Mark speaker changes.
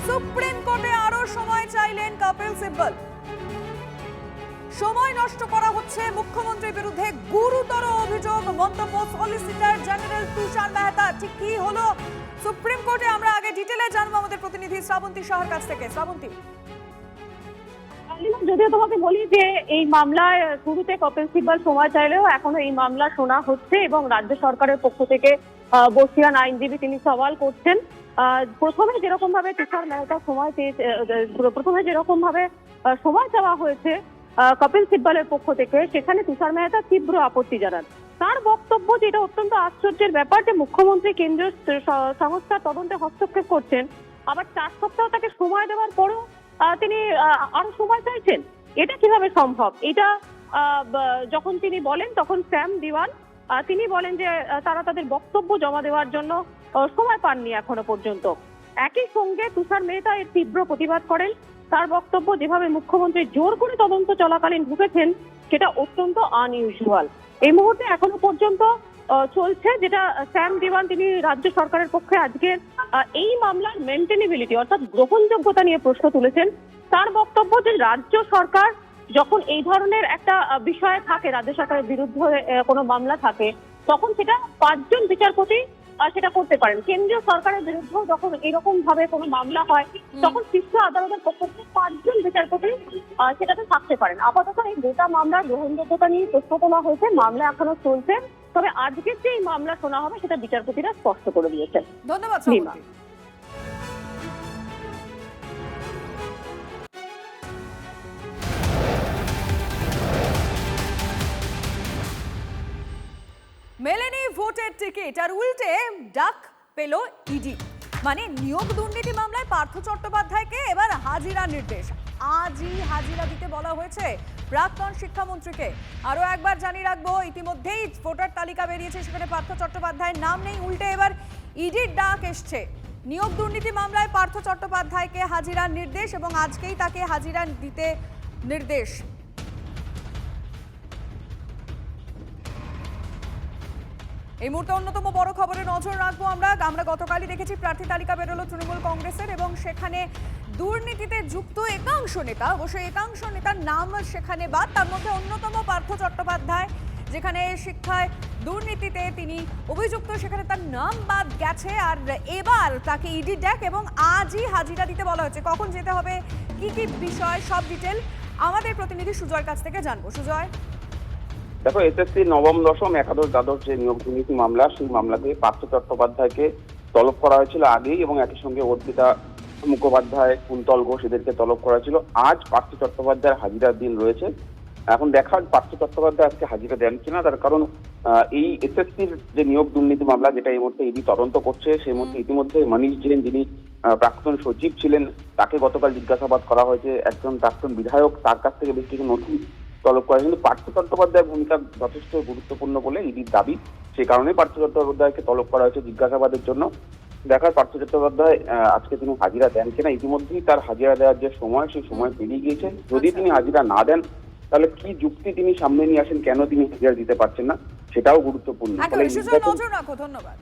Speaker 1: Supreme কোর্টে আরো সময় চাইলেন কপিল সিব্বল। সময় নষ্ট করা হচ্ছে মুখ্যমন্ত্রীর বিরুদ্ধে গুরুতর অভিযোগ, মন্তব্য সলিসিটর জেনারেল তুষার মেহতা। ঠিক কি হলো সুপ্রিম কোর্টে, আমরা আগে ডিটেইলে জানবো আমাদের প্রতিনিধি শ্রাবন্তী সাহার কাছ থেকে। শ্রাবন্তী,
Speaker 2: যদিও তোমাকে বলি যে এই মামলায় শুরুতে কপিল সিব্বল সময় চাইলেও এখনো এই মামলা শোনা হচ্ছে এবং রাজ্য সরকারের পক্ষ থেকে বর্ষিয়ান আইনজীবী তিনি সওয়াল করছেন। প্রথমে যেরকম ভাবে তুষার মেহতা সময় চাওয়া হয়েছে কপিল সিব্বলের পক্ষ থেকে, সেখানে তুষার মেহতা তীব্র আপত্তি জানান। তার বক্তব্য যে এটা অত্যন্ত আশ্চর্যের ব্যাপার যে মুখ্যমন্ত্রী কেন্দ্রীয় সংস্থার তদন্তে হস্তক্ষেপ করছেন, আবার 4 সপ্তাহ তাকে সময় দেওয়ার পরেও তিনি আরো সময় চাইছেন। এটা কিভাবে সম্ভব? এটা যখন তিনি বলেন তখন স্যাম দিওয়ান তিনি বলেন যে তারা তাদের বক্তব্য জমা দেওয়ার জন্য সময় পাননি এখনো পর্যন্ত। একই সঙ্গে তুষার মেহতা এর তীব্র প্রতিবাদ করেন। তার বক্তব্য, যেভাবে মুখ্যমন্ত্রী জোর করে তদন্ত চলাকালীন ঢুকেছেন সেটা অত্যন্ত আনইউজুয়াল। এই মুহূর্তে এখনো পর্যন্ত চলছে, যেটা স্যাম দিওয়ান তিনি রাজ্য সরকারের পক্ষে আজকে এই মামলার মেনটেনেবিলিটি অর্থাৎ গ্রহণযোগ্যতা নিয়ে প্রশ্ন তুলেছেন। তার বক্তব্য যে রাজ্য সরকার যখন এই ধরনের একটা বিষয়ে থাকে, রাজ্য সরকারের বিরুদ্ধে কোনো মামলা থাকে, তখন সেটা 5 জন বিচারপতি সেটা করতে পারেন। কেন্দ্রীয় সরকারের বিরুদ্ধে যখন এরকম ভাবে কোনো মামলা হয় তখন শীর্ষ আদালতের পক্ষ থেকে 5 জন বিচারপতি সেটাতে থাকতে পারেন। আপাতত এই গোটা মামলার গ্রহণযোগ্যতা নিয়ে প্রশ্ন তোলা হয়েছে, মামলা এখনো চলছে। তবে আজকের যে এই মামলা শোনা হবে সেটা বিচারপতিরা স্পষ্ট করে দিয়েছেন।
Speaker 1: ধন্যবাদ। মেলেনি ভোটের টিকিট আর উল্টে ডাক পেল ইডি। মানে নিয়োগ দুর্নীতি মামলায় পার্থ চট্টোপাধ্যায়কে এবার হাজিরা নির্দেশ। আজই হাজিরা দিতে বলা হয়েছে প্রাক্তন শিক্ষামন্ত্রীকে। আরো একবার জানিয়ে রাখবো, ইতিমধ্যেই ভোটার তালিকা বেরিয়েছে, সেখানে পার্থ চট্টোপাধ্যায়ের নাম নেই, উল্টে এবার ইডির ডাক এসছে। নিয়োগ দুর্নীতি মামলায় পার্থ চট্টোপাধ্যায়কে হাজিরার নির্দেশ এবং আজকেই তাকে হাজিরা দিতে নির্দেশ। এই মুহূর্তে অন্যতম বড় খবরে নজর রাখবো আমরা গতকালই দেখেছি প্রার্থী তালিকা বেরোলো তৃণমূল কংগ্রেসের এবং সেখানে দুর্নীতিতে যুক্ত একাংশ নেতা, অবশ্যই একাংশ নেতার নাম সেখানে বাদ। তার মধ্যে অন্যতম পার্থ চট্টোপাধ্যায়, যেখানে শিক্ষায় দুর্নীতিতে তিনি অভিযুক্ত, সেখানে তার নাম বাদ গেছে। আর এবার তাকে ইডি ডাক এবং আজই হাজিরা দিতে বলা হয়েছে। কখন যেতে হবে, কি কি বিষয়, সব ডিটেল আমাদের প্রতিনিধি সুজয়ের কাছ থেকে জানবো। সুজয়,
Speaker 3: দেখো, এসএসসি নবম, দশম, একাদশ, দ্বাদশ যে নিয়োগ দুর্নীতি মামলা, সেই মামলাতে পার্থ চট্টোপাধ্যায়কে তলব করা হয়েছিল আগেই এবং একই সঙ্গে অর্পিতা মুখোপাধ্যায়, কুন্তল ঘোষ এদেরকে তলব করা হয়েছিল। আজ পার্থ চট্টোপাধ্যায়ের হাজিরার দিন রয়েছে। এখন দেখা পার্থ চট্টোপাধ্যায় আজকে হাজিরা দেন কিনা, তার কারণ এই এসএসসির যে নিয়োগ দুর্নীতি মামলা, যেটা এই মুহূর্তে ইডি তদন্ত করছে, সেই মধ্যে ইতিমধ্যে মনীষ জৈন, যিনি প্রাক্তন সচিব ছিলেন, তাকে গতকাল জিজ্ঞাসাবাদ করা হয়েছে। একজন প্রাক্তন বিধায়ক, তার কাছ থেকে বেশ কিছু নথি তলব করা। কিন্তু পার্থ চট্টোপাধ্যায়ের ভূমিকা যথেষ্ট গুরুত্বপূর্ণ বলে ইডির দাবি, সে কারণে পার্থ চট্টোপাধ্যায়কে তলব করা হয়েছে জিজ্ঞাসাবাদের জন্য। দেখার পার্থ চট্টোপাধ্যায় আজকে তিনি হাজিরা দেন কিনা। ইতিমধ্যেই তার হাজিরা দেওয়ার যে সময়, সেই সময় পেরিয়ে গিয়েছে। যদি তিনি হাজিরা না দেন তাহলে কি যুক্তি তিনি সামনে নিয়ে আসেন, কেন তিনি হাজিরা দিতে পারছেন না, সেটাও গুরুত্বপূর্ণ।
Speaker 1: নজর রাখো। ধন্যবাদ।